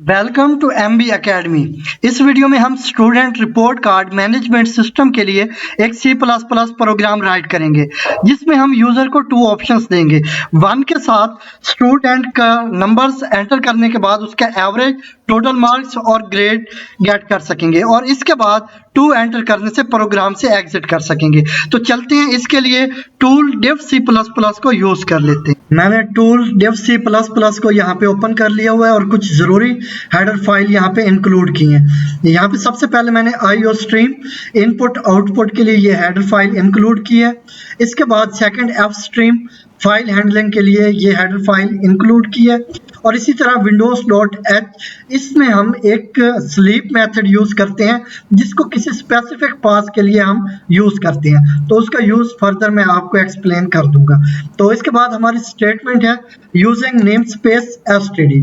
Welcome to MB academy. इस video में हम student report card management system के लिए एक C++ प्रोग्राम राइट करेंगे, जिसमें हम यूजर को 2 ऑप्शंस देंगे। 1 के साथ स्टूडेंट का नंबर्स एंटर करने के बाद उसका एवरेज, टोटल मार्क्स और ग्रेड गेट कर सकेंगे, और इसके बाद 2 एंटर करने से प्रोग्राम से एग्जिट कर सकेंगे। तो चलते हैं, इसके लिए टूल div C++ को यूज कर लेते हैं। मैंने टूल div C++ को यहाँ पे ओपन कर लिया हुआ है और कुछ जरूरी हेडर फाइल यहाँ पे इंक्लूड की है। यहाँ पे सबसे पहले मैंने IOStream इनपुट आउटपुट के लिए ये हेडर फाइल इंक्लूड की है। इसके बाद सेकंड fstream फाइल हैंडलिंग के लिए ये हेडर फाइल इंक्लूड की है, और इसी तरह windows.h इसमें हम एक स्लीप मेथड यूज करते हैं, जिसको किसी स्पेसिफिक पास के लिए हम यूज करते हैं। तो उसका यूज फर्दर मैं आपको एक्सप्लेन कर दूंगा। तो इसके बाद हमारी स्टेटमेंट है यूजिंग नेम स्पेस std।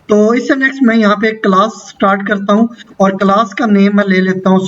तो इससे नेक्स्ट मैं यहाँ पे एक क्लास स्टार्ट करता हूँ, और क्लास का नेम मैं ले लेता हूँ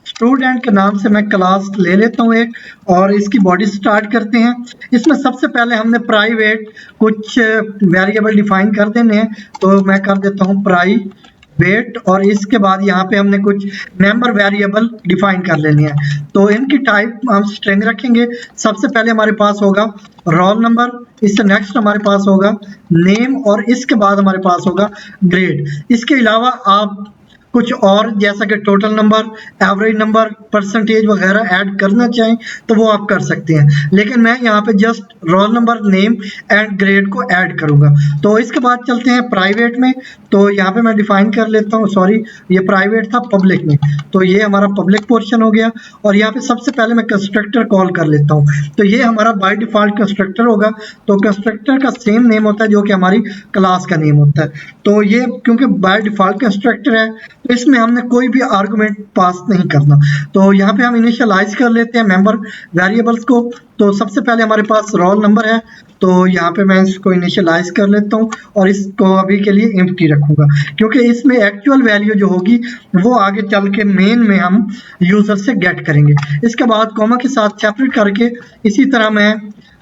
स्टूडेंट के नाम से मैं क्लास ले लेता हूँ एक, और इसकी बॉडी स्टार्ट करते हैं। इसमें सबसे पहले हमने प्राइवेट कुछ वेरिएबल डिफाइन कर देने हैं, तो मैं कर देता हूँ प्राइवेट, और इसके बाद यहाँ पे हमने कुछ मेंबर वेरिएबल डिफाइन कर लेने हैं। तो इनकी टाइप हम स्ट्रिंग रखेंगे। सबसे पहले हमारे पास होगा रोल नंबर, इससे नेक्स्ट हमारे पास होगा नेम, और इसके बाद हमारे पास होगा ग्रेड। इसके अलावा आप कुछ और जैसा कि total number, average number, percentage वगैरह ऐड करना चाहें तो वो आप कर सकते हैं, लेकिन मैं यहाँ पे just roll number, name and grade को ऐड करूंगा। तो इसके बाद चलते हैं प्राइवेट में। तो यहाँ पे मैं डिफाइन कर लेता हूँ, सॉरी ये प्राइवेट था, पब्लिक में। तो ये हमारा पब्लिक पोर्शन हो गया, और यहाँ पे सबसे पहले मैं कंस्ट्रक्टर कॉल कर लेता हूँ। तो ये हमारा बाय डिफॉल्ट कंस्ट्रक्टर होगा। तो कंस्ट्रक्टर का सेम नेम होता है जो कि हमारी क्लास का नेम होता है। तो ये क्योंकि बाय डिफॉल्ट कंस्ट्रक्टर है, तो इसमें हमने कोई भी आर्गुमेंट पास नहीं करना। तो यहाँ पे हम इनिशियलाइज कर लेते हैं मेंबर वेरिएबल्स को। तो सबसे पहले हमारे पास रोल नंबर है, तो यहाँ पे मैं इसको इनिशियलाइज कर लेता हूँ, और इसको अभी के लिए एम्प्टी रखूंगा, क्योंकि इसमें एक्चुअल वैल्यू जो होगी वो आगे चल के मेन में हम यूजर से गेट करेंगे। इसके बाद कॉमा के साथ सेपरेट करके इसी तरह मैं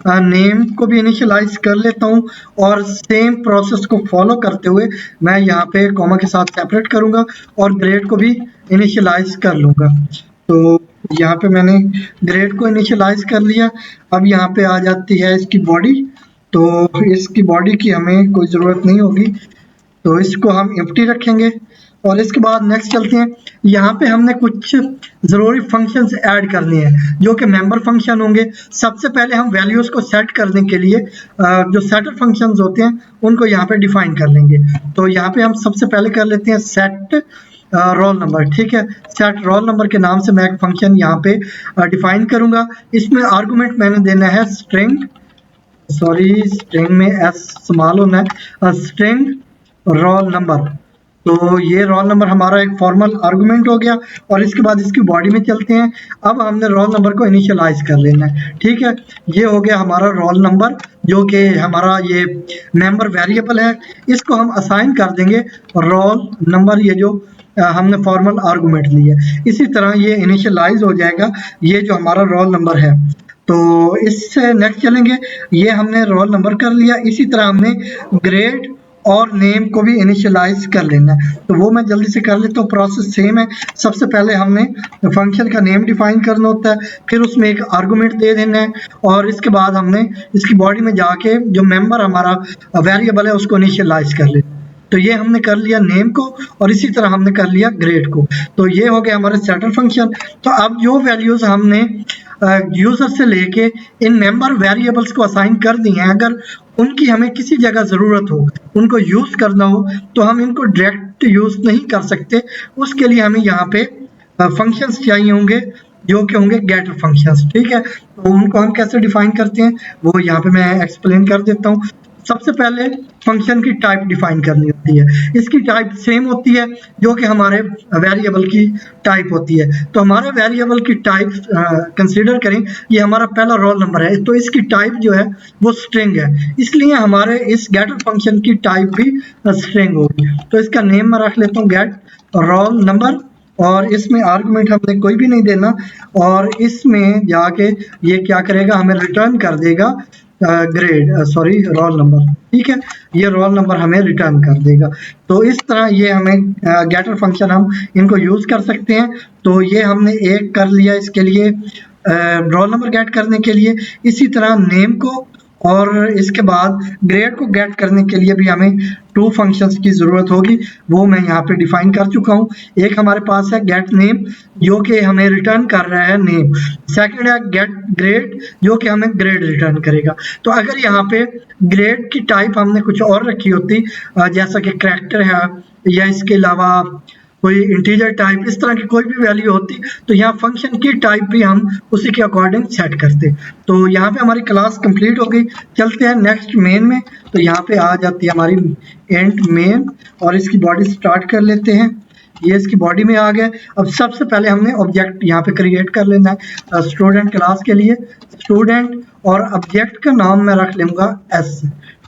नेम को भी इनिशियलाइज कर लेता हूँ, और सेम प्रोसेस को फॉलो करते हुए मैं यहाँ पे कॉमा के साथ सेपरेट करूँगा और ग्रेड को भी इनिशियलाइज कर लूँगा। तो यहाँ पे मैंने ग्रेड को इनिशियलाइज कर लिया। अब यहाँ पे आ जाती है इसकी बॉडी। तो इसकी बॉडी की हमें कोई ज़रूरत नहीं होगी, तो इसको हम एम्प्टी रखेंगे। और इसके बाद नेक्स्ट चलते हैं। यहाँ पे हमने कुछ ज़रूरी फंक्शंस ऐड करने हैं, जो कि मेंबर फंक्शन होंगे। सबसे पहले हम वैल्यूज़ को सेट करने के लिए जो सेटर फंक्शंस होते हैं उनको यहाँ पे डिफाइन कर लेंगे। तो यहाँ पे हम सबसे पहले कर लेते हैं सेट रोल नंबर। ठीक है, सेट रोल नंबर के नाम से मैं एक फंक्शन यहाँ पे डिफाइन करूँगा। इसमें आर्गूमेंट मैंने देना है स्ट्रिंग, स्ट्रिंग में एस स्मॉल होना है, स्ट्रिंग रोल नंबर। तो ये रोल नंबर हमारा एक फॉर्मल आर्गुमेंट हो गया, और इसके बाद इसकी बॉडी में चलते हैं। अब हमने रोल नंबर को इनिशियलाइज कर लेना है। ठीक है, ये हो गया हमारा रोल नंबर, जो कि हमारा ये मेंबर वेरिएबल है। इसको हम असाइन कर देंगे रोल नंबर, ये जो हमने फॉर्मल आर्गुमेंट ली है। इसी तरह ये इनिशियलाइज हो जाएगा, ये जो हमारा रोल नंबर है। तो इससे नेक्स्ट चलेंगे। ये हमने रोल नंबर कर लिया। इसी तरह हमने ग्रेड और नेम को भी इनिशियलाइज कर लेना है। तो वो मैं जल्दी से कर लेता हूँ। प्रोसेस सेम है। सबसे पहले हमने फंक्शन का नेम डिफाइन करना होता है, फिर उसमें एक आर्गुमेंट दे देना है, और इसके बाद हमने इसकी बॉडी में जाके जो मेंबर हमारा वेरिएबल है उसको इनिशियलाइज कर लेना। तो ये हमने कर लिया नेम को, और इसी तरह हमने कर लिया ग्रेड को। तो ये हो गया हमारे सेटर फंक्शन। तो अब जो वैल्यूज हमने यूजर से लेके इन मेंबर वेरिएबल्स को असाइन कर दी हैं, अगर उनकी हमें किसी जगह ज़रूरत हो, उनको यूज़ करना हो, तो हम इनको डायरेक्ट यूज़ नहीं कर सकते। उसके लिए हमें यहाँ पे फंक्शंस चाहिए होंगे, जो कि होंगे गेटर फंक्शंस। ठीक है, तो उनको हम कैसे डिफाइन करते हैं वो यहाँ पे मैं एक्सप्लेन कर देता हूँ। सबसे पहले फंक्शन की टाइप डिफाइन करनी होती है। इसकी टाइप सेम होती है जो कि हमारे वेरिएबल की टाइप होती है। तो हमारे वेरिएबल की टाइप कंसीडर करें, ये हमारा पहला रोल नंबर है, तो इसकी टाइप जो है वो स्ट्रिंग है, इसलिए हमारे इस गेटर फंक्शन की टाइप भी स्ट्रिंग होगी। तो इसका नेम मैं रख लेता हूँ गेट रोल नंबर, और इसमें आर्गुमेंट हमने कोई भी नहीं देना, और इसमें जाके ये क्या करेगा, हमें रिटर्न कर देगा ग्रेड सॉरी रोल नंबर, ठीक है, ये रोल नंबर हमें रिटर्न कर देगा। तो इस तरह ये हमें गेटर फंक्शन हम इनको यूज कर सकते हैं। तो ये हमने एक कर लिया इसके लिए रोल नंबर गेट करने के लिए। इसी तरह नेम को और इसके बाद ग्रेड को गेट करने के लिए भी हमें 2 फंक्शंस की ज़रूरत होगी, वो मैं यहाँ पे डिफाइन कर चुका हूँ। एक हमारे पास है गेट नेम जो कि हमें रिटर्न कर रहा है नेम, सेकंड है गेट ग्रेड जो कि हमें ग्रेड रिटर्न करेगा। तो अगर यहाँ पे ग्रेड की टाइप हमने कुछ और रखी होती जैसा कि करैक्टर है या इसके अलावा कोई इंटीजर टाइप, इस तरह की कोई भी वैल्यू होती तो यहाँ फंक्शन की टाइप भी हम उसी के अकॉर्डिंग सेट करते। तो यहाँ पे हमारी क्लास कंप्लीट हो गई। चलते हैं नेक्स्ट मेन में। तो यहाँ पे आ जाती है हमारी एंड मेन और इसकी बॉडी स्टार्ट कर लेते हैं। ये इसकी बॉडी में आ गया। अब सबसे पहले हमने ऑब्जेक्ट यहाँ पे क्रिएट कर लेना है स्टूडेंट क्लास के लिए। स्टूडेंट और ऑब्जेक्ट का नाम मैं रख लूँगा एस,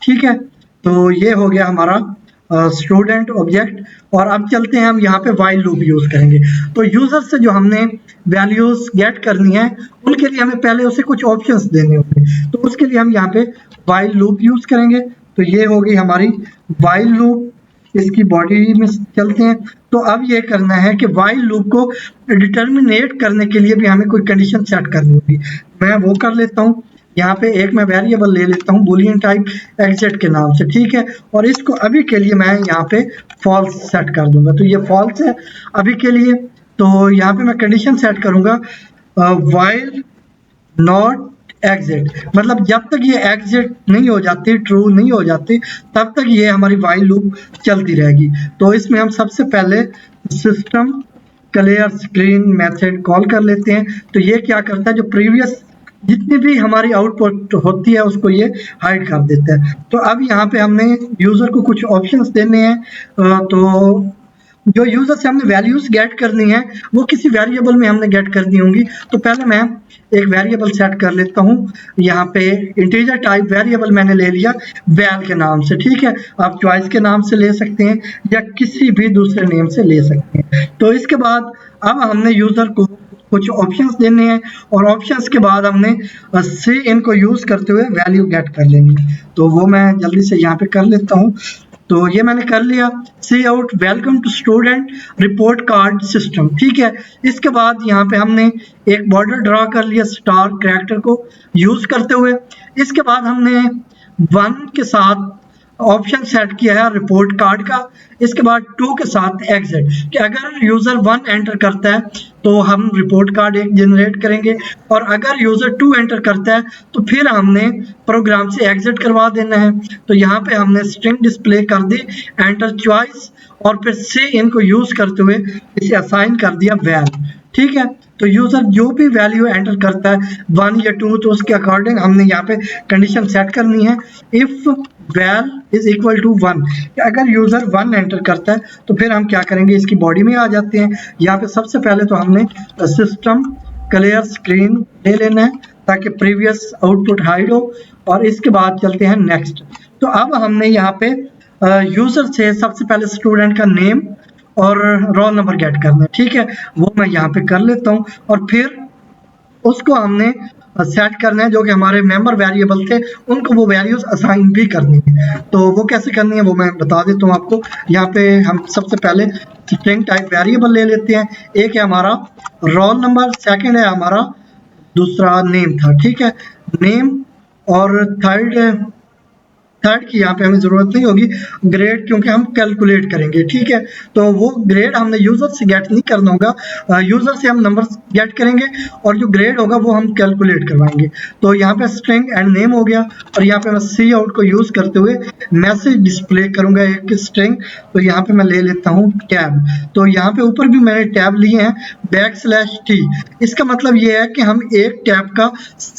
ठीक है। तो ये हो गया हमारा स्टूडेंट ऑब्जेक्ट। और अब चलते हैं हम यहाँ पे वाइल लूप यूज करेंगे। तो यूजर से जो हमने वैल्यूज गेट करनी है उनके लिए हमें पहले उसे कुछ ऑप्शंस देने होंगे। तो उसके लिए हम यहाँ पे वाइल लूप यूज करेंगे। तो ये हो गई हमारी वाइल लूप। इसकी बॉडी में चलते हैं। तो अब ये करना है कि वाइल लूप को डिटर्मिनेट करने के लिए भी हमें कोई कंडीशन सेट करनी होगी। मैं वो कर लेता हूँ। यहाँ पे एक मैं वेरिएबल ले लेता हूँ बूलियन टाइप एग्जिट के नाम से, ठीक है। और इसको अभी के लिए मैं यहाँ पे फॉल्स सेट कर दूंगा। तो ये फॉल्स है अभी के लिए। तो यहाँ पे मैं कंडीशन सेट करूंगा वाइल नॉट एग्जिट, मतलब जब तक ये एग्जिट नहीं हो जाती, ट्रू नहीं हो जाती, तब तक ये हमारी वाइल लूप चलती रहेगी। तो इसमें हम सबसे पहले system clear screen method call कर लेते हैं। तो ये क्या करता है, जो प्रीवियस जितनी भी हमारी आउटपुट होती है उसको ये हाइड कर देता है। तो अब यहाँ पे हमने यूजर को कुछ ऑप्शंस देने हैं। तो जो यूजर से हमने वैल्यूज गेट करनी है वो किसी वेरिएबल में हमने गेट करनी होंगी। तो पहले मैं एक वेरिएबल सेट कर लेता हूँ। यहाँ पे इंटीजर टाइप वेरिएबल मैंने ले लिया वैल के नाम से, ठीक है। आप चॉइस के नाम से ले सकते हैं या किसी भी दूसरे नेम से ले सकते हैं। तो इसके बाद अब हमने यूजर को कुछ ऑप्शंस देने हैं और ऑप्शंस के बाद हमने से इनको यूज करते हुए वैल्यू गेट कर लेनी है। तो वो मैं जल्दी से यहाँ पे कर लेता हूँ। तो ये मैंने कर लिया। See out welcome to student report card system, ठीक है। इसके बाद यहाँ पे हमने एक बॉर्डर ड्रा कर लिया स्टार कैरेक्टर को यूज करते हुए। इसके बाद हमने 1 के साथ ऑप्शन सेट किया है रिपोर्ट कार्ड का। इसके बाद 2 के साथ एग्जिट कि अगर यूजर 1 एंटर करता है तो हम रिपोर्ट कार्ड एक जनरेट करेंगे और अगर यूजर 2 एंटर करता है तो फिर हमने प्रोग्राम से एग्जिट करवा देना है। तो यहाँ पे हमने स्ट्रिंग डिस्प्ले कर दी एंटर चॉइस और फिर से इनको यूज करते हुए इसे असाइन कर दिया वैल, ठीक है। तो यूजर जो भी वैल्यू एंटर करता है 1 या 2 तो उसके अकॉर्डिंग हमने यहाँ पे कंडीशन सेट करनी है। If val is equal to 1, अगर यूजर 1 एंटर करता है तो फिर हम क्या करेंगे, इसकी बॉडी में आ जाते हैं। यहाँ पे सबसे पहले तो हमने सिस्टम क्लियर स्क्रीन ले लेना है ताकि प्रीवियस आउटपुट हाइड हो और इसके बाद चलते हैं नेक्स्ट। तो अब हमने यहाँ पे यूजर से सबसे पहले स्टूडेंट का नेम और रोल नंबर गेट करना है, ठीक है। वो मैं यहाँ पे कर लेता हूँ और फिर उसको हमने सेट करना है जो कि हमारे मेंबर वेरिएबल थे उनको वो वैल्यूज असाइन भी करनी है। तो वो कैसे करनी है वो मैं बता देता हूँ आपको। यहाँ पे हम सबसे पहले स्ट्रिंग टाइप वेरिएबल ले लेते हैं। एक है हमारा रोल नंबर, सेकंड है हमारा दूसरा नेम था, ठीक है, नेम। और थर्ड की यहाँ पे हमें जरूरत नहीं होगी, ग्रेड, क्योंकि हम कैलकुलेट करेंगे, ठीक है। तो वो ग्रेड हमने यूजर से गेट नहीं करना होगा, यूजर से हम नंबर गेट करेंगे और जो ग्रेड होगा वो हम कैलकुलेट करवाएंगे। तो यहाँ पे स्ट्रिंग एंड नेम हो गया और यहाँ पे मैं सी आउट को यूज करते हुए मैसेज डिस्प्ले करूंगा एक स्ट्रिंग। तो यहाँ पे मैं ले लेता हूँ टैब। तो यहाँ पे ऊपर भी मैंने टैब लिए हैं \t। इसका मतलब ये है कि हम एक टैब का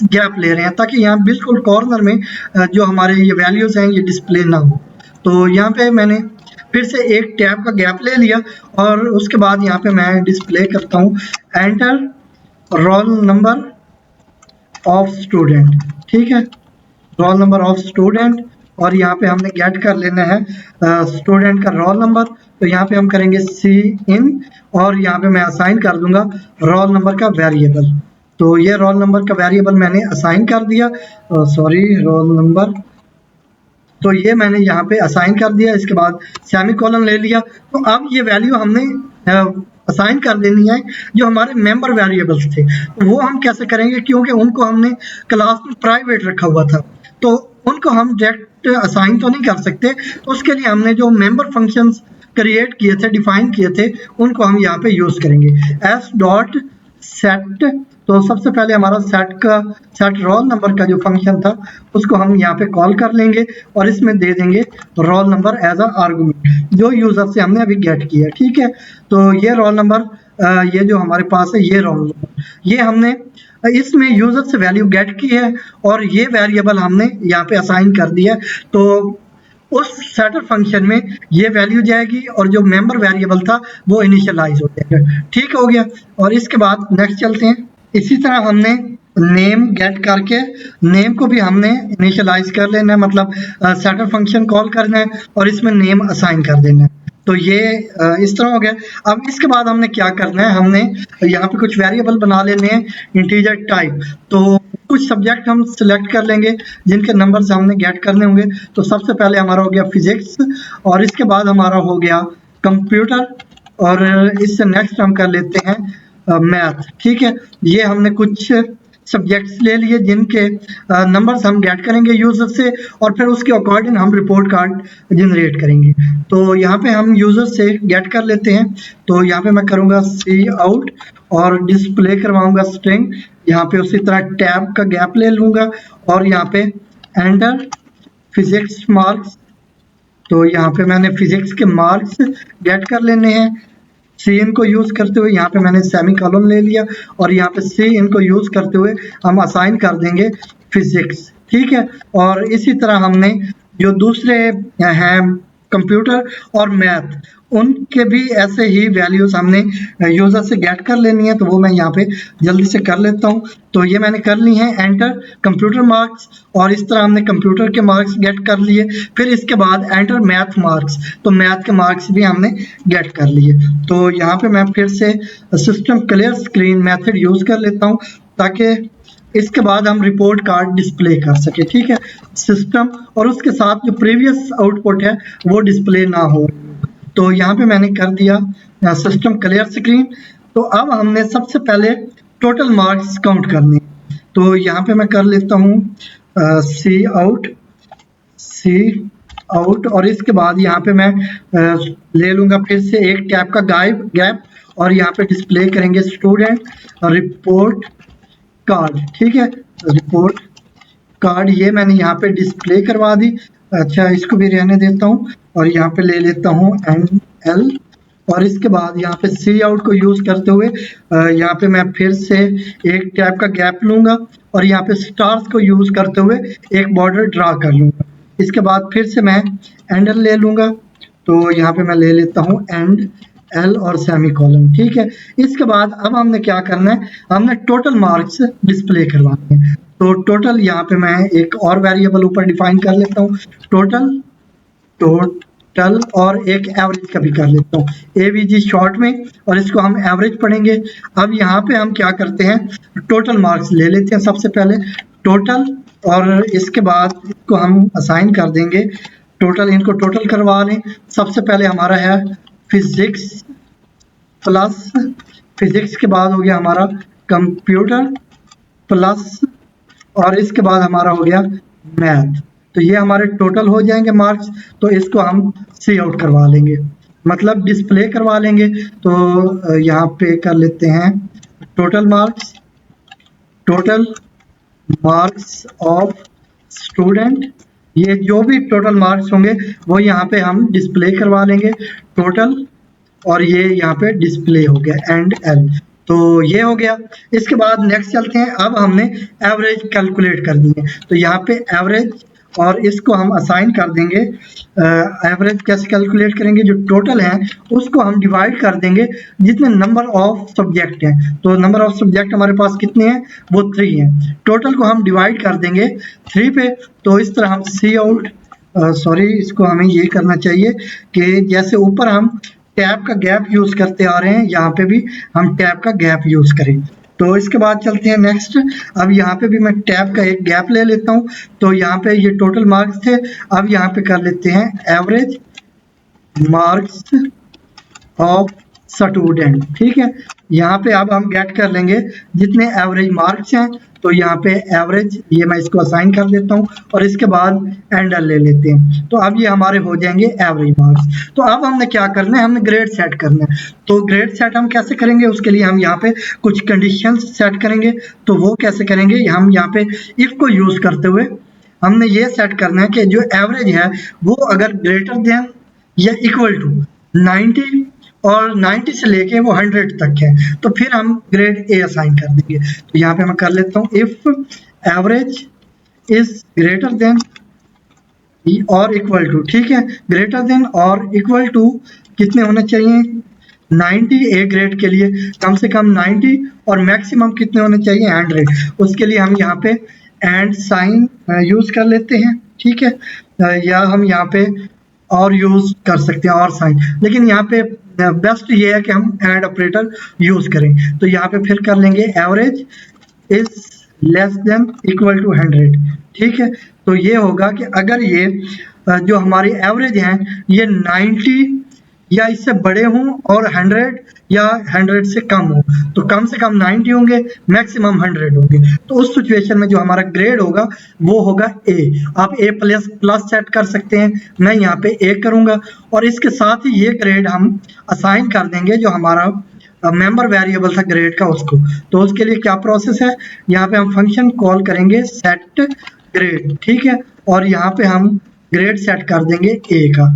गैप ले रहे हैं ताकि यहाँ बिल्कुल कॉर्नर में जो हमारे ये वैल्यूज हैं ये डिस्प्ले ना हो। तो यहाँ पे मैंने फिर से एक टैब का गैप ले लिया और उसके बाद यहाँ पे मैं डिस्प्ले करता हूँ enter roll number of student, ठीक है, रोल नंबर ऑफ स्टूडेंट। और यहाँ पे हमने गेट कर लेना है स्टूडेंट का रोल नंबर। तो यहाँ पे हम करेंगे सी इन और यहाँ पे मैं असाइन कर दूंगा रोल नंबर का वेरिएबल, तो ये रोल नंबर का वेरिएबल मैंने असाइन कर दिया, सॉरी रोल नंबर, तो ये मैंने यहाँ पे असाइन कर दिया, इसके बाद सेमीकोलन ले लिया। तो अब ये वैल्यू हमने असाइन कर देनी है जो हमारे मेंबर वेरिएबल्स थे, वो हम कैसे करेंगे, क्योंकि उनको हमने क्लास में प्राइवेट रखा हुआ था, तो उनको हम डायरेक्ट असाइन तो नहीं कर सकते। तो उसके लिए हमने जो मेंबर फंक्शंस क्रिएट किए थे, डिफाइन किए थे, उनको हम यहाँ पे यूज करेंगे। एस डॉट सेट, तो सबसे पहले हमारा सेट रोल नंबर का जो फंक्शन था उसको हम यहाँ पे कॉल कर लेंगे और इसमें दे देंगे roll number as a argument जो यूजर से हमने अभी गेट किया। ठीक है, तो ये रोल नंबर ये जो हमारे पास है ये रोल नंबर, ये हमने इसमें यूजर से वैल्यू गेट की है और ये वेरिएबल हमने यहाँ पे असाइन कर दिया। तो उस सेटर फंक्शन में ये वैल्यू जाएगी और जो मेंबर वेरिएबल था वो इनिशियलाइज हो जाएगा। ठीक हो गया, और इसके बाद नेक्स्ट चलते हैं। इसी तरह हमने नेम गेट करके नेम को भी हमने इनिशियलाइज कर लेना है, मतलब सेटर फंक्शन कॉल करना है और इसमें नेम असाइन कर देना है। तो ये इस तरह हो गया। अब इसके बाद हमने क्या करना है, हमने यहाँ पे कुछ वेरिएबल बना लेने हैं इंटीजर टाइप। तो कुछ सब्जेक्ट हम सिलेक्ट कर लेंगे जिनके नंबर्स हमने गेट करने होंगे। तो सबसे पहले हमारा हो गया फिजिक्स और इसके बाद हमारा हो गया कंप्यूटर और इससे नेक्स्ट हम कर लेते हैं मैथ। ठीक है, ये हमने कुछ सब्जेक्ट्स ले लिए जिनके नंबर्स हम गेट करेंगे यूजर से और फिर उसके अकॉर्डिंग हम रिपोर्ट कार्ड जनरेट करेंगे। तो यहाँ पे हम यूजर से गेट कर लेते हैं। तो यहाँ पे मैं करूँगा सी आउट और डिस्प्ले करवाऊंगा स्ट्रिंग, यहाँ पे उसी तरह टैब का गैप ले लूँगा और यहाँ पे एंटर फिजिक्स मार्क्स। तो यहाँ पे मैंने फिजिक्स के मार्क्स गेट कर लेने हैं। सी इन को यूज करते हुए यहाँ पे मैंने सेमी कॉलन ले लिया और यहाँ पे सी इन को यूज करते हुए हम असाइन कर देंगे फिजिक्स। ठीक है, और इसी तरह हमने जो दूसरे हैं कंप्यूटर और मैथ, उनके भी ऐसे ही वैल्यूज हमने यूजर से गेट कर लेनी है। तो वो मैं यहाँ पे जल्दी से कर लेता हूँ। तो ये मैंने कर ली है एंटर कंप्यूटर मार्क्स और इस तरह हमने कंप्यूटर के मार्क्स गेट कर लिए। फिर इसके बाद एंटर मैथ मार्क्स, तो मैथ के मार्क्स भी हमने गेट कर लिए। तो यहाँ पे मैं फिर से system clear screen method use कर लेता हूँ ताकि इसके बाद हम रिपोर्ट कार्ड डिस्प्ले कर सके। ठीक है, सिस्टम और उसके साथ जो प्रीवियस आउटपुट है वो डिस्प्ले ना हो। तो यहाँ पे मैंने कर दिया सिस्टम क्लियर स्क्रीन। तो अब हमने सबसे पहले टोटल मार्क्स काउंट करने। तो यहाँ पे मैं कर लेता हूँ सी आउट और इसके बाद यहाँ पे मैं ले लूँगा फिर से एक टैब का गैप और यहाँ पे डिस्प्ले करेंगे स्टूडेंट रिपोर्ट कार्ड। ठीक है, रिपोर्ट कार्ड ये मैंने यहाँ पे डिस्प्ले करवा दी। अच्छा, इसको भी रहने देता हूँ और यहाँ पे ले लेता हूँ NL और इसके बाद यहाँ पे सी आउट को यूज करते हुए यहाँ पे मैं फिर से एक टैब का गैप लूंगा और यहाँ पे स्टार्स को यूज करते हुए एक बॉर्डर ड्रा कर लूंगा। इसके बाद फिर से मैं एंडल ले लूंगा। तो यहाँ पे मैं ले लेता हूँ एंड L और सेमी कॉलन। ठीक है, इसके बाद अब हमने क्या करना है, हमने टोटल मार्क्स डिस्प्ले करवाने हैं। तो टोटल यहाँ पे मैं एक और वेरिएबल ऊपर डिफाइन कर लेता हूँ, टोटल और एक एवरेज का भी कर लेता हूँ AVG शॉर्ट में, और इसको हम एवरेज पढ़ेंगे। अब यहाँ पे हम क्या करते हैं, टोटल मार्क्स ले लेते हैं सबसे पहले टोटल और इसके बाद इसको हम असाइन कर देंगे टोटल। इनको टोटल करवा लें। सबसे पहले हमारा है फिजिक्स प्लस फिजिक्स के बाद हो गया हमारा कंप्यूटर प्लस और इसके बाद हमारा हो गया मैथ। तो ये हमारे टोटल हो जाएंगे मार्क्स। तो इसको हम सी आउट करवा लेंगे, मतलब डिस्प्ले करवा लेंगे। तो यहाँ पे कर लेते हैं टोटल मार्क्स ऑफ स्टूडेंट। ये जो भी टोटल मार्क्स होंगे वो यहाँ पे हम डिस्प्ले करवा लेंगे टोटल, और ये यहाँ पे डिस्प्ले हो गया एंड L। तो ये हो गया। इसके बाद नेक्स्ट चलते हैं। अब हमने एवरेज कैलकुलेट कर दी है। तो यहाँ पे एवरेज और इसको हम असाइन कर देंगे। एवरेज कैसे कैलकुलेट करेंगे, जो टोटल है उसको हम डिवाइड कर देंगे जितने नंबर ऑफ सब्जेक्ट हैं। तो नंबर ऑफ सब्जेक्ट हमारे पास कितने हैं, वो 3 हैं। टोटल को हम डिवाइड कर देंगे 3 पे। तो इस तरह हम सी आउट इसको हमें ये करना चाहिए कि जैसे ऊपर हम टैब का गैप यूज करते आ रहे हैं, यहाँ पे भी हम टैब का गैप यूज करें। तो इसके बाद चलते हैं नेक्स्ट। अब यहाँ पे भी मैं टैब का एक गैप ले लेता हूँ। तो यहाँ पे ये टोटल मार्क्स थे, अब यहाँ पे कर लेते हैं एवरेज मार्क्स ऑफ स्टूडेंट। ठीक है, यहाँ पे अब हम गेट कर लेंगे जितने एवरेज मार्क्स हैं। तो यहाँ पे एवरेज ये मैं इसको असाइन कर देता हूँ और इसके बाद एंडर ले लेते हैं। तो अब ये हमारे हो जाएंगे एवरेज मार्क्स। तो अब हमने क्या करना है, हमने ग्रेड सेट करना है। तो ग्रेड सेट हम कैसे करेंगे, उसके लिए हम यहाँ पे कुछ कंडीशंस सेट करेंगे। तो वो कैसे करेंगे, हम यहाँ पे इफ को यूज करते हुए हमने ये सेट करना है कि जो एवरेज है वो अगर ग्रेटर देन या इक्वल टू 90 और 90 से लेके वो 100 तक है तो फिर हम ग्रेड ए असाइन कर देंगे। तो यहाँ पे मैं कर लेता हूँ if average is greater then और इक्वल टू, ठीक है, ग्रेटर देन और इक्वल टू कितने होने चाहिए 90 ए ग्रेड के लिए, कम से कम 90 और मैक्सिमम कितने होने चाहिए 100। उसके लिए हम यहाँ पे एंड साइन यूज कर लेते हैं, ठीक है, या हम यहाँ पे और यूज कर सकते हैं और साइन, लेकिन यहाँ पे बेस्ट ये है कि हम एंड ऑपरेटर यूज करें। तो यहाँ पे फिर कर लेंगे average is less than equal to 100, ठीक है। तो ये होगा कि अगर ये जो हमारी एवरेज है ये 90 या इससे बड़े हों और 100 या 100 से कम हो, तो कम से कम 90 होंगे, मैक्सिमम 100 होंगे। तो उस सिचुएशन में जो हमारा ग्रेड होगा वो होगा ए। आप ए प्लस प्लस सेट कर सकते हैं, मैं यहाँ पे ए करूँगा और इसके साथ ही ये ग्रेड हम असाइन कर देंगे जो हमारा मेंबर वेरिएबल था ग्रेड का उसको। तो उसके लिए क्या प्रोसेस है, यहाँ पे हम फंक्शन कॉल करेंगे सेट ग्रेड, ठीक है, और यहाँ पे हम ग्रेड सेट कर देंगे ए का।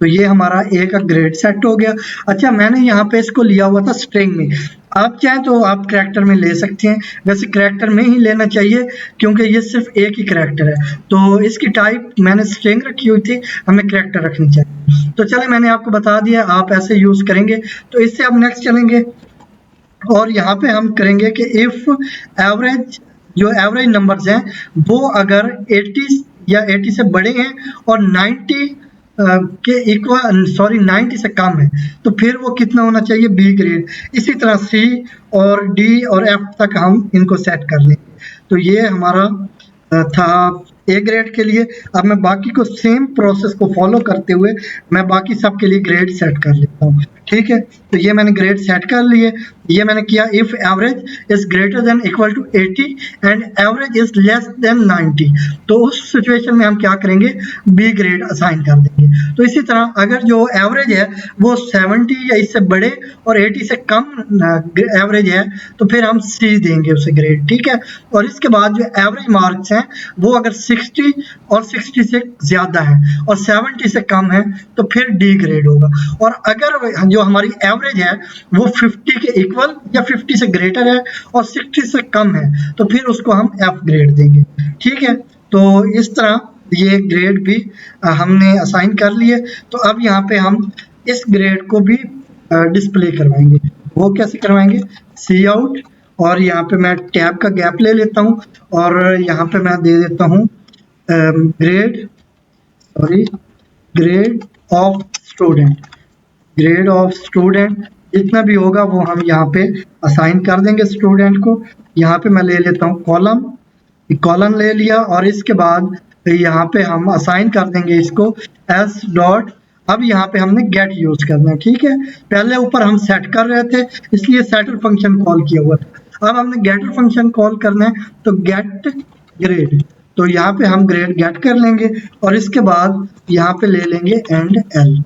तो ये हमारा ए का ग्रेड सेट हो गया। अच्छा, मैंने यहाँ पे इसको लिया हुआ था स्ट्रिंग में, आप चाहें तो आप करैक्टर में ले सकते हैं, वैसे करैक्टर में ही लेना चाहिए क्योंकि ये सिर्फ एक ही करैक्टर है। तो इसकी टाइप मैंने स्ट्रिंग रखी हुई थी, हमें करैक्टर रखनी चाहिए। तो चले, मैंने आपको बता दिया, आप ऐसे यूज करेंगे। तो इससे अब नेक्स्ट चलेंगे और यहाँ पे हम करेंगे कि इफ एवरेज, जो एवरेज नंबर्स हैं वो अगर 80 या 80 से बड़े हैं और 90 के इक्वल, सॉरी 90 से कम है, तो फिर वो कितना होना चाहिए बी ग्रेड। इसी तरह सी और डी और एफ तक हम इनको सेट कर लेंगे। तो ये हमारा था ए ग्रेड के लिए। अब मैं बाकी को सेम प्रोसेस को फॉलो करते हुए मैं बाकी सब के लिए ग्रेड सेट कर लेता हूँ, ठीक है। तो ये मैंने ग्रेड सेट कर लिए। ये मैंने किया if average is greater than equal to 80 and average is less than 90। तो उस सिचुएशन में हम क्या करेंगे, बी ग्रेड असाइन कर देंगे। तो इसी तरह अगर जो एवरेज है वो 70 या इससे बड़े और 80 से कम एवरेज है तो फिर हम सी देंगे उसे ग्रेड, ठीक है। और इसके बाद जो एवरेज मार्क्स हैं वो अगर 60 और 60 से ज्यादा है और 70 से कम है तो फिर डी ग्रेड होगा। और अगर जो हमारी एवरेज है वो 50 के इक्वल या 50 से ग्रेटर है और 60 से कम है तो फिर उसको हम एफ ग्रेड देंगे, ठीक है। तो इस तरह ये ग्रेड भी हमने असाइन कर लिए। तो अब यहाँ पे हम इस ग्रेड को भी डिस्प्ले करवाएंगे। वो कैसे करवाएंगे, सी आउट, और यहाँ पे मैं टैब का गैप ले लेता हूँ और यहाँ पे मैं दे देता हूँ grade of student. Grade of student जितना भी होगा वो हम यहाँ पे असाइन कर देंगे स्टूडेंट को। यहाँ पे मैं ले लेता हूँ कॉलम ले लिया और इसके बाद यहाँ पे हम असाइन कर देंगे इसको एस डॉट। अब यहाँ पे हमने गेट यूज करना है, ठीक है। पहले ऊपर हम सेट कर रहे थे इसलिए सेटर फंक्शन कॉल किया हुआ था, अब हमने गेटर फंक्शन कॉल करना है तो गेट ग्रेड। तो यहाँ पे हम ग्रेड गेट कर लेंगे और इसके बाद यहाँ पे ले लेंगे एंड एल,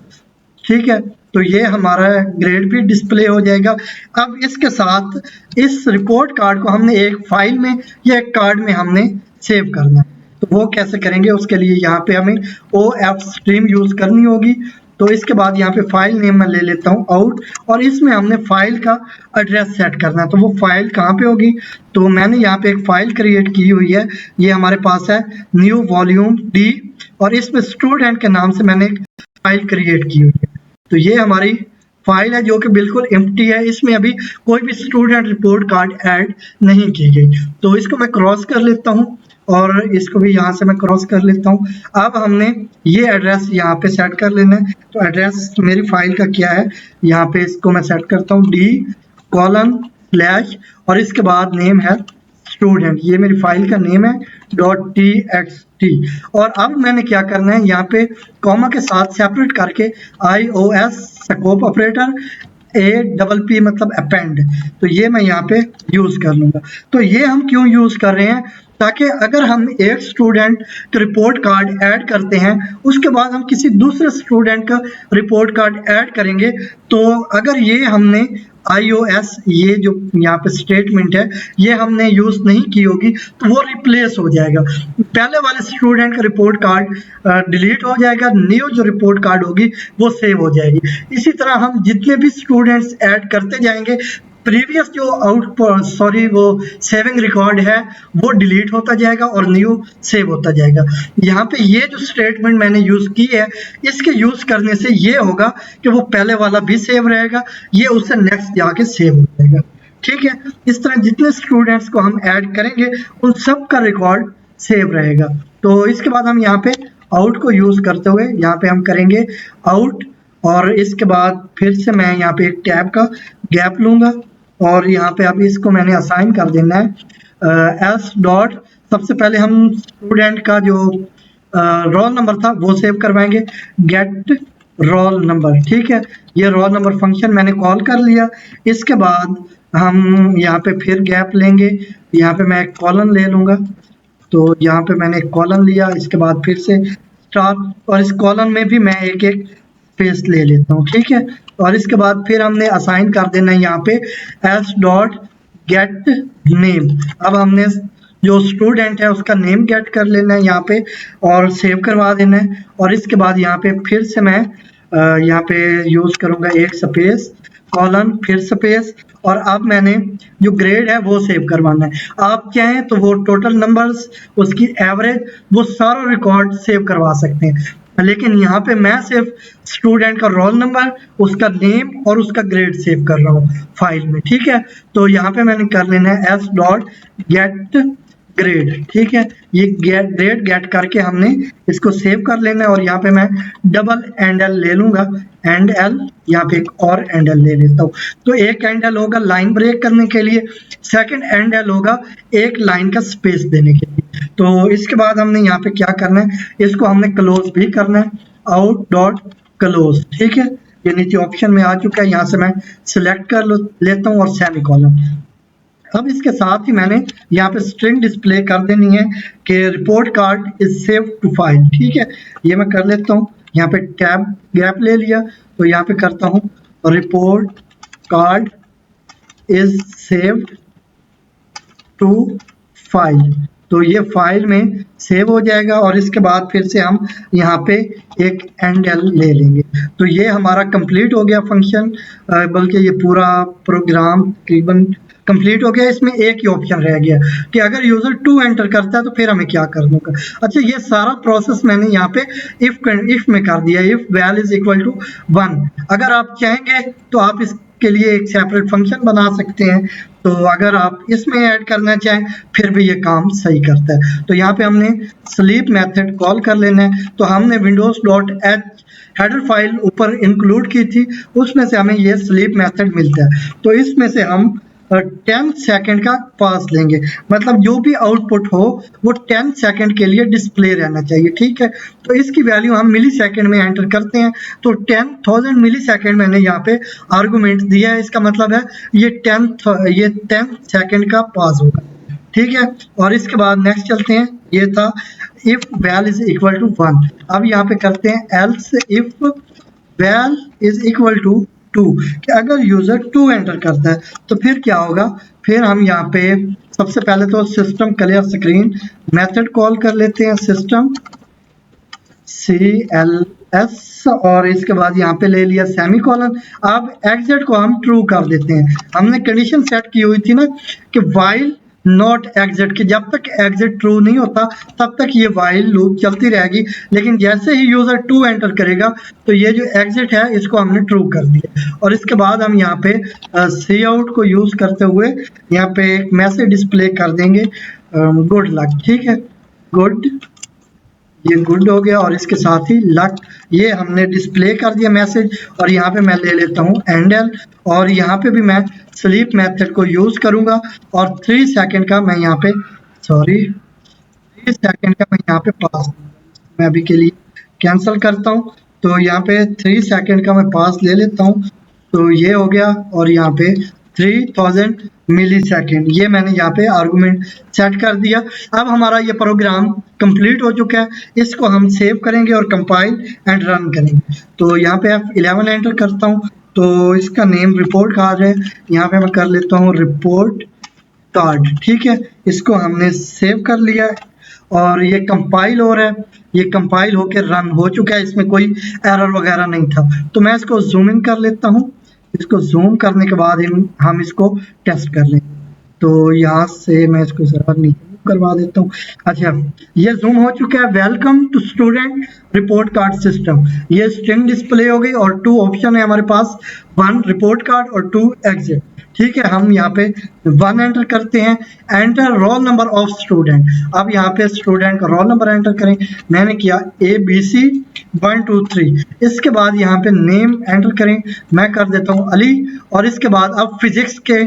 ठीक है। तो ये हमारा ग्रेड भी डिस्प्ले हो जाएगा। अब इसके साथ इस रिपोर्ट कार्ड को हमने एक फाइल में या एक कार्ड में हमने सेव करना है। तो वो कैसे करेंगे, उसके लिए यहाँ पे हमें OF स्ट्रीम यूज करनी होगी। तो इसके बाद यहाँ पे फाइल नेम मैं ले लेता हूँ आउट और इसमें हमने फाइल का एड्रेस सेट करना है। तो वो फाइल कहाँ पे होगी, तो मैंने यहाँ पे एक फाइल क्रिएट की हुई है, ये हमारे पास है न्यू वॉल्यूम डी और इसमें स्टूडेंट के नाम से मैंने एक फाइल क्रिएट की हुई है। तो ये हमारी फाइल है जो कि बिल्कुल एम्प्टी है, इसमें अभी कोई भी स्टूडेंट रिपोर्ट कार्ड ऐड नहीं की गई। तो इसको मैं क्रॉस कर लेता हूँ और इसको भी यहाँ से मैं क्रॉस कर लेता हूँ। अब हमने ये एड्रेस यहाँ पे सेट कर लेना है। तो एड्रेस मेरी फाइल का क्या है, यहाँ पे इसको मैं सेट करता हूँ D स्लैश और इसके बाद नेम है स्टूडेंट, ये मेरी फाइल का नेम है .txt। और अब मैंने क्या करना है, यहाँ पे कॉमा के साथ सेपरेट करके iOS स्कोप ऑपरेटर APP मतलब अपेंड, तो ये मैं यहाँ पे यूज कर लूंगा। तो ये हम क्यों यूज कर रहे हैं, ताकि अगर हम एक स्टूडेंट का रिपोर्ट कार्ड ऐड करते हैं उसके बाद हम किसी दूसरे स्टूडेंट का रिपोर्ट कार्ड ऐड करेंगे, तो अगर ये हमने iOS ये जो यहाँ पे स्टेटमेंट है ये हमने यूज नहीं की होगी तो वो रिप्लेस हो जाएगा, पहले वाले स्टूडेंट का रिपोर्ट कार्ड डिलीट हो जाएगा, न्यू जो रिपोर्ट कार्ड होगी वो सेव हो जाएगी। इसी तरह हम जितने भी स्टूडेंट्स ऐड करते जाएंगे प्रीवियस जो वो सेविंग रिकॉर्ड है वो डिलीट होता जाएगा और न्यू सेव होता जाएगा। यहाँ पे ये जो स्टेटमेंट मैंने यूज की है इसके यूज करने से ये होगा कि वो पहले वाला भी सेव रहेगा, ये उससे नेक्स्ट जाके सेव हो जाएगा। ठीक है, इस तरह जितने स्टूडेंट्स को हम ऐड करेंगे उन सब का रिकॉर्ड सेव रहेगा। तो इसके बाद हम यहाँ पे आउट को यूज करते हुए यहाँ पे हम करेंगे आउट, और इसके बाद फिर से मैं यहाँ पे एक टैब का गैप लूंगा और यहाँ पे अब इसको मैंने असाइन कर देना है एस डॉट, सबसे पहले हम स्टूडेंट का जो रोल नंबर था वो सेव करवाएंगे, गेट रोल नंबर। ठीक है, ये रोल नंबर फंक्शन मैंने कॉल कर लिया। इसके बाद हम यहाँ पे फिर गैप लेंगे, यहाँ पे मैं एक कॉलन ले लूंगा, तो यहाँ पे मैंने एक कॉलन लिया, इसके बाद फिर से स्टार, और इस कॉलन में भी मैं एक एक स्पेस ले लेता हूँ। ठीक है, और इसके बाद फिर हमने असाइन कर देना है यहाँ पे एस डॉट गेट नेम। अब हमने जो स्टूडेंट है उसका नेम गेट कर लेना है यहाँ पे और सेव करवा देना है। और इसके बाद यहाँ पे फिर से मैं यहाँ पे यूज करूंगा एक स्पेस कॉलन फिर स्पेस, और अब मैंने जो ग्रेड है वो सेव करवाना है। आप चाहें तो वो टोटल नंबर्स, उसकी एवरेज, वो सारा रिकॉर्ड सेव करवा सकते हैं, लेकिन यहाँ पे मैं सिर्फ स्टूडेंट का रोल नंबर, उसका नेम और उसका ग्रेड सेव कर रहा हूँ फाइल में। ठीक है, तो यहाँ पे मैंने कर लेना है एस डॉट गेट ग्रेड। ठीक है, ये ग्रेड गेट करके हमने इसको सेव कर लेना है, और यहाँ पे मैं डबल एंड एल ले लूंगा, एंड एल, यहाँ पे एक और एंड एल ले लेता हूँ। तो एक एंड एल होगा लाइन ब्रेक करने के लिए, सेकंड एंड एल होगा एक लाइन का स्पेस देने के लिए। तो इसके बाद हमने यहाँ पे क्या करना है, इसको हमने क्लोज भी करना है, आउट डॉट क्लोज। ठीक है, ये नीचे ऑप्शन में आ चुका है, यहाँ से मैं सिलेक्ट कर लेता हूँ और सेमीकोलन। अब इसके साथ ही मैंने यहाँ पे स्ट्रिंग डिस्प्ले कर देनी है कि report card is save to file. ठीक है, ये मैं कर लेता हूँ, यहाँ पे टैब गैप ले लिया, तो यहाँ पे करता हूँ report card is save to file, तो ये फाइल में सेव हो जाएगा। और इसके बाद फिर से हम यहाँ पे एक एंड एल ले लेंगे, तो ये हमारा कंप्लीट हो गया फंक्शन, बल्कि ये पूरा प्रोग्राम तकरीबन कंप्लीट हो गया। इसमें एक ही ऑप्शन रह गया कि अगर यूजर 2 एंटर करता है तो फिर हमें क्या करना होगा। अच्छा, ये सारा प्रोसेस मैंने यहाँ पे इफ में कर दिया, if val is equal to 1। अगर आप चाहेंगे तो आप इसके लिए एक सेपरेट फंक्शन बना सकते हैं, तो अगर आप इसमें ऐड करना चाहें फिर भी ये काम सही करता है। तो यहाँ पे हमने स्लीप मेथड कॉल कर लेना है, तो हमने windows.h हेडर फाइल ऊपर इंक्लूड की थी, उसमें से हमें ये स्लीप मेथड मिलता है। तो इसमें से हम 10 सेकंड का पास लेंगे, मतलब जो भी आउटपुट हो वो 10 सेकंड के लिए डिस्प्ले रहना चाहिए। ठीक है, तो इसकी वैल्यू हम मिली सेकंड में एंटर करते हैं, तो 10,000 मिली सेकंड मैंने यहाँ पे आर्गुमेंट दिया है, इसका मतलब है ये 10 सेकंड का पास होगा। ठीक है, और इसके बाद नेक्स्ट चलते हैं, ये था if val is equal to 1। अब यहाँ पे करते हैं else if val is equal to 2, कि अगर यूजर 2 एंटर करता है तो फिर क्या होगा। फिर हम यहाँ पे सबसे पहले तो system clear screen method call कर लेते हैं, सिस्टम CLS, और इसके बाद यहाँ पे ले लिया सेमीकोलन। अब एग्जिट को हम ट्रू कर देते हैं, हमने कंडीशन सेट की हुई थी ना कि वाइल नॉट एग्जिट, कि जब तक एग्जिट ट्रू नहीं होता तब तक ये वाइल लूप चलती रहेगी, लेकिन जैसे ही यूजर 2 एंटर करेगा तो ये जो एग्जिट है इसको हमने ट्रू कर दिया। और इसके बाद हम यहाँ पे सी आउट को यूज करते हुए यहाँ पे एक मैसेज डिस्प्ले कर देंगे, गुड लक। ठीक है, गुड ये गुड हो गया और इसके साथ ही लक, ये हमने डिस्प्ले कर दिया मैसेज। और यहाँ पे मैं ले लेता हूँ एंडल और यहाँ पे भी मैं स्लीप मेथड को यूज करूंगा और 3 सेकंड का मैं यहाँ पे 3 सेकंड का मैं यहाँ पे पास, मैं अभी के लिए कैंसिल करता हूँ। तो यहाँ पे 3 सेकंड का मैं पास ले लेता हूँ। तो ये हो गया और यहाँ पे 3000 मिली सेकेंड, ये मैंने यहाँ पे आर्गुमेंट सेट कर दिया। अब हमारा ये प्रोग्राम कंप्लीट हो चुका है, इसको हम सेव करेंगे और कंपाइल एंड रन करेंगे। तो यहाँ पे F11 एंटर करता हूँ, तो इसका नेम रिपोर्ट कार्ड है, यहाँ पे मैं कर लेता हूँ रिपोर्ट कार्ड, ठीक है। इसको हमने सेव कर लिया है और ये कंपाइल हो रहा है, ये कंपाइल होकर रन हो चुका है, इसमें कोई एरर वगैरह नहीं था। तो मैं इसको जूम इन कर लेता हूँ, इसको जूम करने के बाद हम इसको टेस्ट कर लेंगे। तो यहाँ से मैं इसको जरा नीचे करवा देता हूँ। अच्छा, ये जूम हो चुका है। Welcome to student report card system, ये स्ट्रिंग डिस्प्ले हो गई और 2 ऑप्शन है हमारे पास, 1 रिपोर्ट कार्ड और 2 एग्जिट, ठीक है। हम यहाँ पे 1 एंटर करते हैं, enter roll number of student. अब यहाँ पे स्टूडेंट का रोल नंबर एंटर करें, मैंने किया ABC 1 2 3। इसके बाद यहाँ पे नेम एंटर करें, मैं कर देता हूँ अली। और इसके बाद अब फिजिक्स के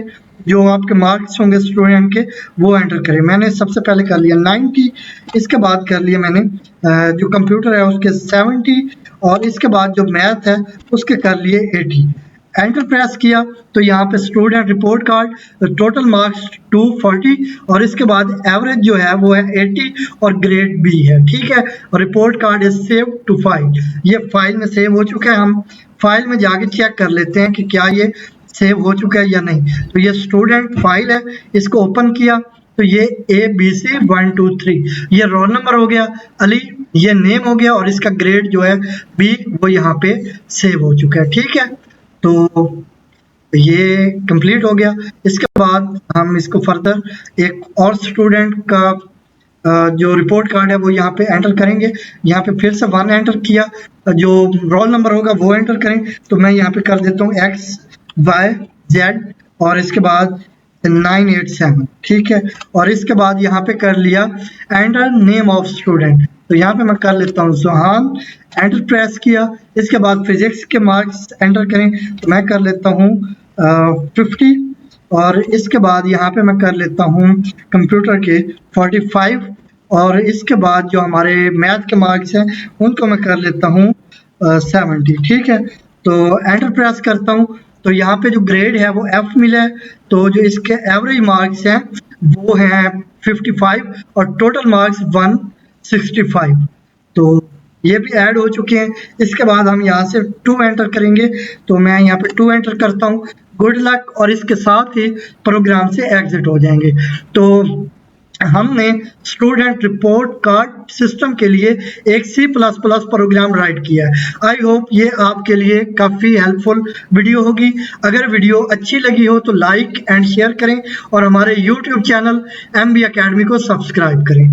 जो आपके मार्क्स होंगे स्टूडेंट के वो एंटर करें। मैंने सबसे पहले कर लिया 90, इसके बाद कर लिया मैंने जो कंप्यूटर है उसके 70 और इसके बाद जो मैथ है उसके कर लिए 80। एंटर प्रेस किया तो यहाँ पे student report card total marks 240 और इसके बाद एवरेज जो है वो है 80 और ग्रेड B है, ठीक है। और report card is save to file, ये फाइल में सेव हो चुका है। हम फाइल में जाके चेक कर लेते हैं कि क्या ये सेव हो चुका है या नहीं। तो ये स्टूडेंट फाइल है, इसको ओपन किया तो ये ABC 1 2 3, ये रोल नंबर हो गया, अली ये नेम हो गया और इसका ग्रेड जो है B वो यहाँ पे सेव हो चुका है, ठीक है। तो ये कंप्लीट हो गया। इसके बाद हम इसको फर्दर एक और स्टूडेंट का जो रिपोर्ट कार्ड है वो यहाँ पे एंटर करेंगे। यहाँ पे फिर से 1 एंटर किया, जो रोल नंबर होगा वो एंटर करें। तो मैं यहाँ पे कर देता हूँ XYZ और इसके बाद 987, ठीक है। और इसके बाद यहाँ पे कर लिया एंटर नेम ऑफ स्टूडेंट, तो यहाँ पे मैं कर लेता हूँ सुहान, एंटर प्रेस किया। इसके बाद फिजिक्स के मार्क्स एंटर करें, तो मैं कर लेता हूँ 50 और इसके बाद यहाँ पे मैं कर लेता हूँ कंप्यूटर के 45 और इसके बाद जो हमारे मैथ के मार्क्स हैं उनको मैं कर लेता हूँ 70, ठीक है। तो एंटर प्रेस करता हूँ तो यहाँ पे जो ग्रेड है वो F मिला है, तो जो इसके एवरेज मार्क्स हैं वो हैं 55 और टोटल मार्क्स 165, तो ये भी ऐड हो चुके हैं। इसके बाद हम यहाँ से 2 एंटर करेंगे, तो मैं यहाँ पे 2 एंटर करता हूँ, गुड लक, और इसके साथ ही प्रोग्राम से एग्जिट हो जाएंगे। तो हमने स्टूडेंट रिपोर्ट कार्ड सिस्टम के लिए एक C++ प्रोग्राम राइट किया है। आई होप ये आपके लिए काफ़ी हेल्पफुल वीडियो होगी। अगर वीडियो अच्छी लगी हो तो लाइक एंड शेयर करें और हमारे YouTube चैनल MB Academy को सब्सक्राइब करें।